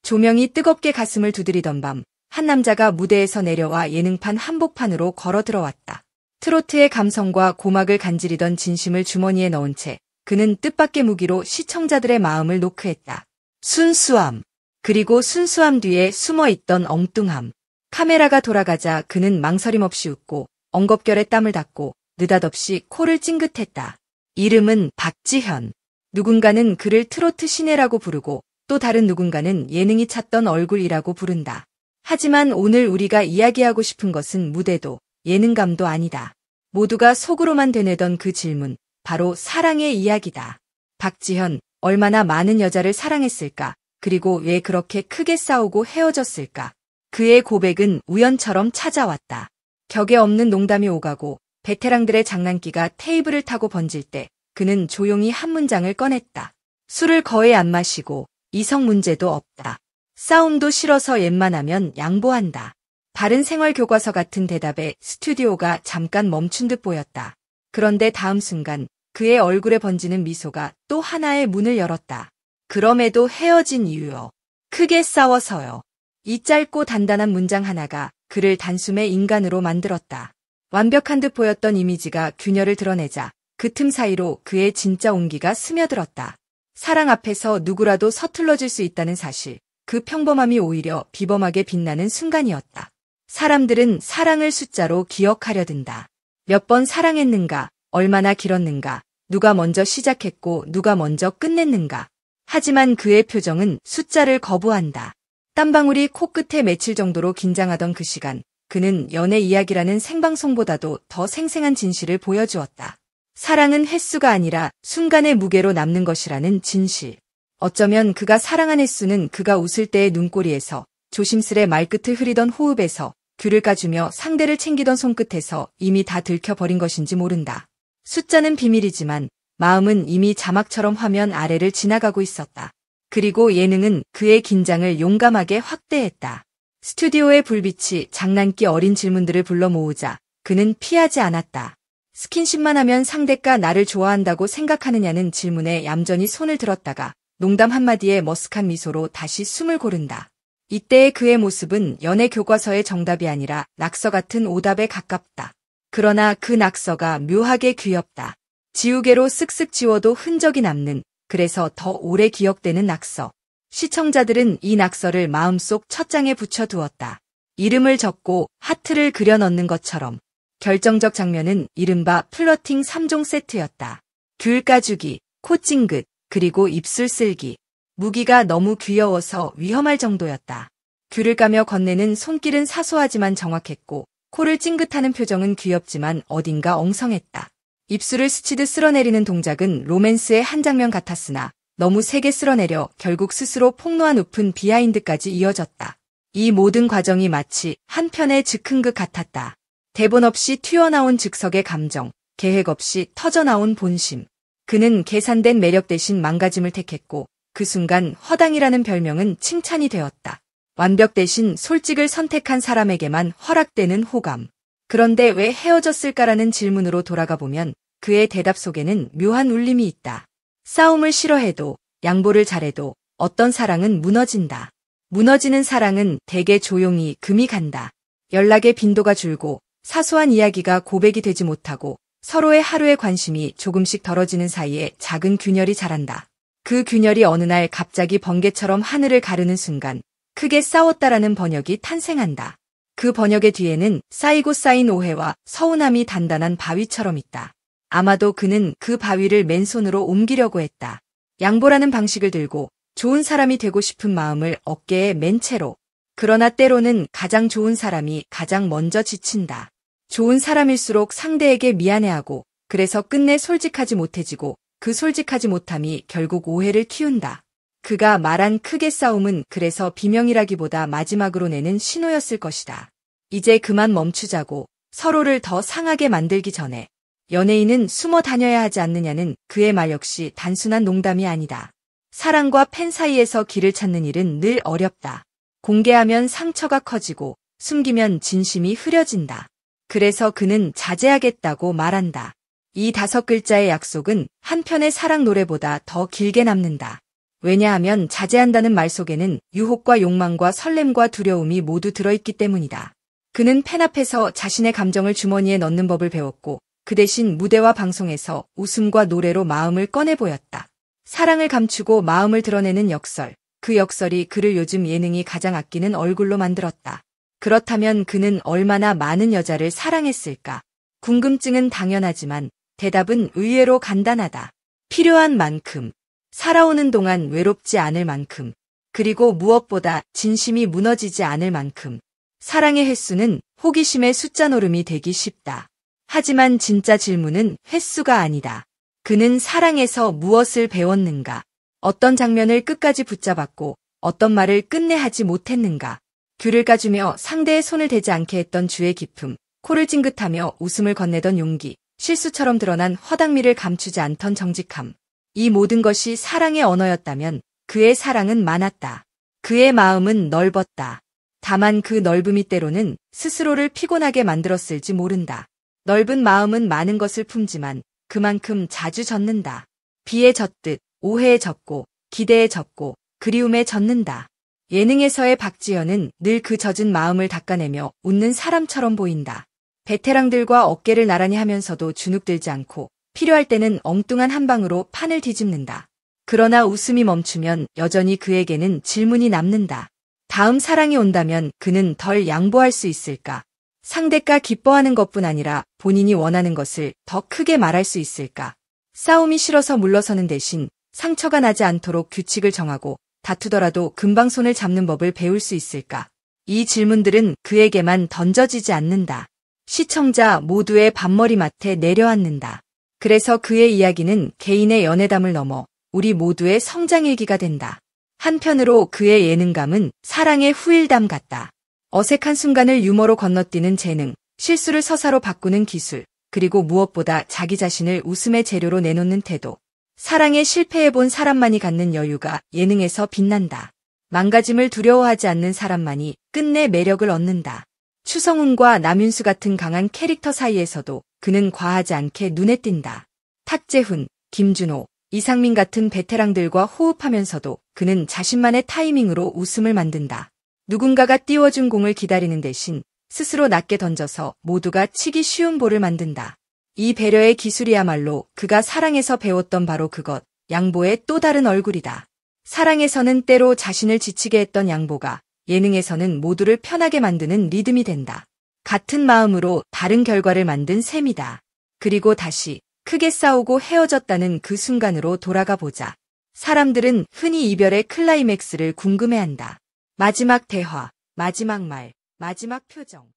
조명이 뜨겁게 가슴을 두드리던 밤, 한 남자가 무대에서 내려와 예능판 한복판으로 걸어 들어왔다. 트로트의 감성과 고막을 간지리던 진심을 주머니에 넣은 채 그는 뜻밖의 무기로 시청자들의 마음을 노크했다. 순수함. 그리고 순수함 뒤에 숨어있던 엉뚱함. 카메라가 돌아가자 그는 망설임 없이 웃고 엉겁결에 땀을 닦고 느닷없이 코를 찡긋했다. 이름은 박지현. 누군가는 그를 트로트 신예라고 부르고 또 다른 누군가는 예능이 찾던 얼굴이라고 부른다. 하지만 오늘 우리가 이야기하고 싶은 것은 무대도 예능감도 아니다. 모두가 속으로만 되뇌던 그 질문, 바로 사랑의 이야기다. 박지현, 얼마나 많은 여자를 사랑했을까? 그리고 왜 그렇게 크게 싸우고 헤어졌을까? 그의 고백은 우연처럼 찾아왔다. 격에 없는 농담이 오가고 베테랑들의 장난기가 테이블을 타고 번질 때 그는 조용히 한 문장을 꺼냈다. 술을 거의 안 마시고 이성 문제도 없다. 싸움도 싫어서 웬만하면 양보한다. 바른 생활 교과서 같은 대답에 스튜디오가 잠깐 멈춘 듯 보였다. 그런데 다음 순간 그의 얼굴에 번지는 미소가 또 하나의 문을 열었다. 그럼에도 헤어진 이유요. 크게 싸워서요. 이 짧고 단단한 문장 하나가 그를 단숨에 인간으로 만들었다. 완벽한 듯 보였던 이미지가 균열을 드러내자 그 틈 사이로 그의 진짜 온기가 스며들었다. 사랑 앞에서 누구라도 서툴러질 수 있다는 사실, 그 평범함이 오히려 비범하게 빛나는 순간이었다. 사람들은 사랑을 숫자로 기억하려 든다. 몇 번 사랑했는가, 얼마나 길었는가, 누가 먼저 시작했고 누가 먼저 끝냈는가. 하지만 그의 표정은 숫자를 거부한다. 땀방울이 코끝에 맺힐 정도로 긴장하던 그 시간, 그는 연애 이야기라는 생방송보다도 더 생생한 진실을 보여주었다. 사랑은 횟수가 아니라 순간의 무게로 남는 것이라는 진실. 어쩌면 그가 사랑한 횟수는 그가 웃을 때의 눈꼬리에서, 조심스레 말끝을 흐리던 호흡에서, 귤을 까주며 상대를 챙기던 손끝에서 이미 다 들켜버린 것인지 모른다. 숫자는 비밀이지만 마음은 이미 자막처럼 화면 아래를 지나가고 있었다. 그리고 예능은 그의 긴장을 용감하게 확대했다. 스튜디오의 불빛이 장난기 어린 질문들을 불러 모으자 그는 피하지 않았다. 스킨십만 하면 상대가 나를 좋아한다고 생각하느냐는 질문에 얌전히 손을 들었다가 농담 한마디에 머쓱한 미소로 다시 숨을 고른다. 이때의 그의 모습은 연애 교과서의 정답이 아니라 낙서 같은 오답에 가깝다. 그러나 그 낙서가 묘하게 귀엽다. 지우개로 쓱쓱 지워도 흔적이 남는, 그래서 더 오래 기억되는 낙서. 시청자들은 이 낙서를 마음속 첫 장에 붙여두었다. 이름을 적고 하트를 그려 넣는 것처럼. 결정적 장면은 이른바 플러팅 3종 세트였다. 귤 까주기, 코 찡긋, 그리고 입술 쓸기. 무기가 너무 귀여워서 위험할 정도였다. 귤을 까며 건네는 손길은 사소하지만 정확했고, 코를 찡긋하는 표정은 귀엽지만 어딘가 엉성했다. 입술을 스치듯 쓸어내리는 동작은 로맨스의 한 장면 같았으나 너무 세게 쓸어내려 결국 스스로 폭로한 우픈 비하인드까지 이어졌다. 이 모든 과정이 마치 한 편의 즉흥극 같았다. 대본 없이 튀어나온 즉석의 감정, 계획 없이 터져나온 본심. 그는 계산된 매력 대신 망가짐을 택했고 그 순간 허당이라는 별명은 칭찬이 되었다. 완벽 대신 솔직을 선택한 사람에게만 허락되는 호감. 그런데 왜 헤어졌을까라는 질문으로 돌아가 보면 그의 대답 속에는 묘한 울림이 있다. 싸움을 싫어해도, 양보를 잘해도 어떤 사랑은 무너진다. 무너지는 사랑은 대개 조용히 금이 간다. 연락의 빈도가 줄고 사소한 이야기가 고백이 되지 못하고 서로의 하루의 관심이 조금씩 덜어지는 사이에 작은 균열이 자란다. 그 균열이 어느 날 갑자기 번개처럼 하늘을 가르는 순간 크게 싸웠다라는 번역이 탄생한다. 그 번역의 뒤에는 쌓이고 쌓인 오해와 서운함이 단단한 바위처럼 있다. 아마도 그는 그 바위를 맨손으로 옮기려고 했다. 양보라는 방식을 들고 좋은 사람이 되고 싶은 마음을 어깨에 맨 채로. 그러나 때로는 가장 좋은 사람이 가장 먼저 지친다. 좋은 사람일수록 상대에게 미안해하고 그래서 끝내 솔직하지 못해지고 그 솔직하지 못함이 결국 오해를 키운다. 그가 말한 크게 싸움은 그래서 비명이라기보다 마지막으로 내는 신호였을 것이다. 이제 그만 멈추자고, 서로를 더 상하게 만들기 전에. 연예인은 숨어 다녀야 하지 않느냐는 그의 말 역시 단순한 농담이 아니다. 사랑과 팬 사이에서 길을 찾는 일은 늘 어렵다. 공개하면 상처가 커지고 숨기면 진심이 흐려진다. 그래서 그는 자제하겠다고 말한다. 이 5글자의 약속은 한 편의 사랑 노래보다 더 길게 남는다. 왜냐하면 자제한다는 말 속에는 유혹과 욕망과 설렘과 두려움이 모두 들어있기 때문이다. 그는 펜 앞에서 자신의 감정을 주머니에 넣는 법을 배웠고 그 대신 무대와 방송에서 웃음과 노래로 마음을 꺼내 보였다. 사랑을 감추고 마음을 드러내는 역설. 그 역설이 그를 요즘 예능이 가장 아끼는 얼굴로 만들었다. 그렇다면 그는 얼마나 많은 여자를 사랑했을까? 궁금증은 당연하지만 대답은 의외로 간단하다. 필요한 만큼. 살아오는 동안 외롭지 않을 만큼. 그리고 무엇보다 진심이 무너지지 않을 만큼. 사랑의 횟수는 호기심의 숫자 노름이 되기 쉽다. 하지만 진짜 질문은 횟수가 아니다. 그는 사랑에서 무엇을 배웠는가? 어떤 장면을 끝까지 붙잡았고 어떤 말을 끝내 하지 못했는가? 귤을 까주며 상대의 손을 대지 않게 했던 주의 기품, 코를 찡긋하며 웃음을 건네던 용기, 실수처럼 드러난 허당미를 감추지 않던 정직함. 이 모든 것이 사랑의 언어였다면 그의 사랑은 많았다. 그의 마음은 넓었다. 다만 그 넓음이 때로는 스스로를 피곤하게 만들었을지 모른다. 넓은 마음은 많은 것을 품지만 그만큼 자주 젖는다. 비에 젖듯 오해에 젖고 기대에 젖고 그리움에 젖는다. 예능에서의 박지현은 늘 그 젖은 마음을 닦아내며 웃는 사람처럼 보인다. 베테랑들과 어깨를 나란히 하면서도 주눅들지 않고 필요할 때는 엉뚱한 한 방으로 판을 뒤집는다. 그러나 웃음이 멈추면 여전히 그에게는 질문이 남는다. 다음 사랑이 온다면 그는 덜 양보할 수 있을까? 상대가 기뻐하는 것뿐 아니라 본인이 원하는 것을 더 크게 말할 수 있을까? 싸움이 싫어서 물러서는 대신 상처가 나지 않도록 규칙을 정하고 다투더라도 금방 손을 잡는 법을 배울 수 있을까? 이 질문들은 그에게만 던져지지 않는다. 시청자 모두의 밥머리맡에 내려앉는다. 그래서 그의 이야기는 개인의 연애담을 넘어 우리 모두의 성장일기가 된다. 한편으로 그의 예능감은 사랑의 후일담 같다. 어색한 순간을 유머로 건너뛰는 재능, 실수를 서사로 바꾸는 기술, 그리고 무엇보다 자기 자신을 웃음의 재료로 내놓는 태도. 사랑에 실패해본 사람만이 갖는 여유가 예능에서 빛난다. 망가짐을 두려워하지 않는 사람만이 끝내 매력을 얻는다. 추성훈과 남윤수 같은 강한 캐릭터 사이에서도 그는 과하지 않게 눈에 띈다. 탁재훈, 김준호, 이상민 같은 베테랑들과 호흡하면서도 그는 자신만의 타이밍으로 웃음을 만든다. 누군가가 띄워준 공을 기다리는 대신 스스로 낮게 던져서 모두가 치기 쉬운 볼을 만든다. 이 배려의 기술이야말로 그가 사랑에서 배웠던 바로 그것, 양보의 또 다른 얼굴이다. 사랑에서는 때로 자신을 지치게 했던 양보가 예능에서는 모두를 편하게 만드는 리듬이 된다. 같은 마음으로 다른 결과를 만든 셈이다. 그리고 다시 크게 싸우고 헤어졌다는 그 순간으로 돌아가 보자. 사람들은 흔히 이별의 클라이맥스를 궁금해한다. 마지막 대화, 마지막 말, 마지막 표정.